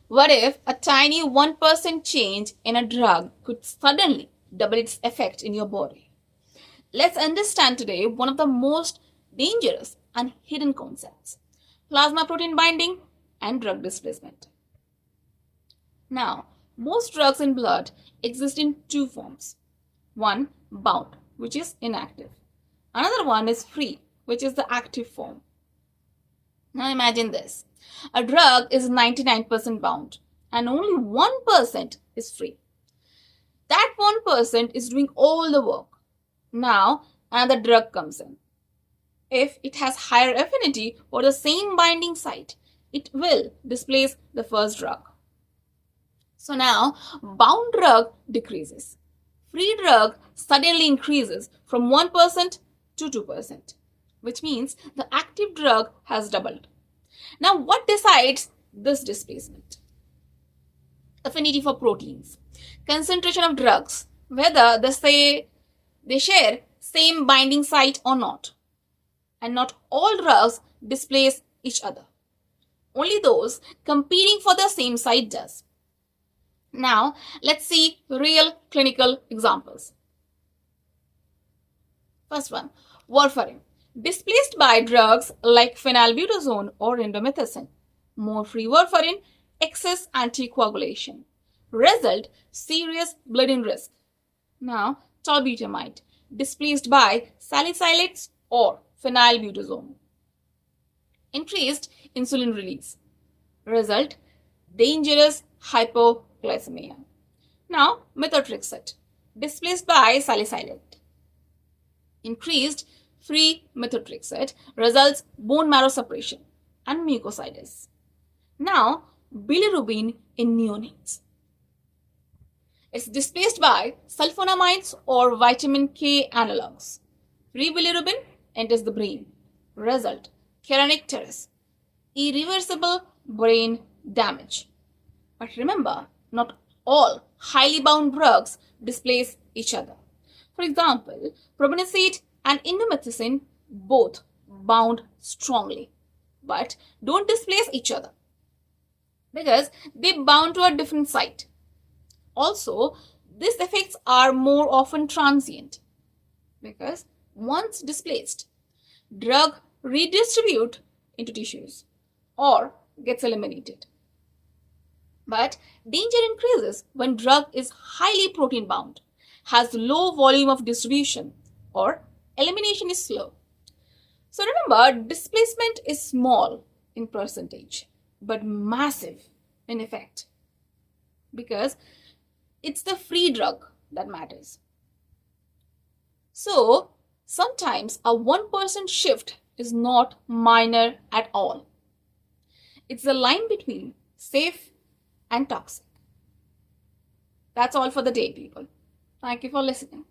What if a tiny 1% change in a drug could suddenly double its effect in your body? Let's understand today one of the most dangerous and hidden concepts: plasma protein binding and drug displacement. Now, most drugs in blood exist in two forms. One, bound, which is inactive. Another one is free, which is the active form. Now imagine this. A drug is 99% bound and only 1% is free. That 1% is doing all the work. Now another drug comes in. If it has higher affinity for the same binding site, it will displace the first drug. So now bound drug decreases. Free drug suddenly increases from 1% to 2%, which means the active drug has doubled. Now, what decides this displacement? Affinity for proteins, concentration of drugs, whether they share same binding site or not. And not all drugs displace each other. Only those competing for the same site does. Now, let's see real clinical examples. First one, warfarin, displaced by drugs like phenylbutazone or indomethacin. More free warfarin, excess anticoagulation. Result, serious bleeding risk. Now, tolbutamide, displaced by salicylates or phenylbutazone. Increased insulin release. Result, dangerous hypoglycemia. Now, methotrexate, displaced by salicylate. Increased free methotrexate results bone marrow suppression and mucositis. Now, bilirubin in neonates. It's displaced by sulfonamides or vitamin K analogs. Free bilirubin enters the brain. Result, kernicterus, irreversible brain damage. But remember, not all highly bound drugs displace each other. For example, probenecid and indomethacin both bound strongly, but don't displace each other because they bound to a different site. Also, these effects are more often transient because once displaced, drug redistribute into tissues or gets eliminated. But danger increases when drug is highly protein bound, has low volume of distribution, or elimination is slow. So remember, displacement is small in percentage, but massive in effect because it's the free drug that matters. So sometimes a 1% shift is not minor at all. It's the line between safe and toxic. That's all for the day, people. Thank you for listening.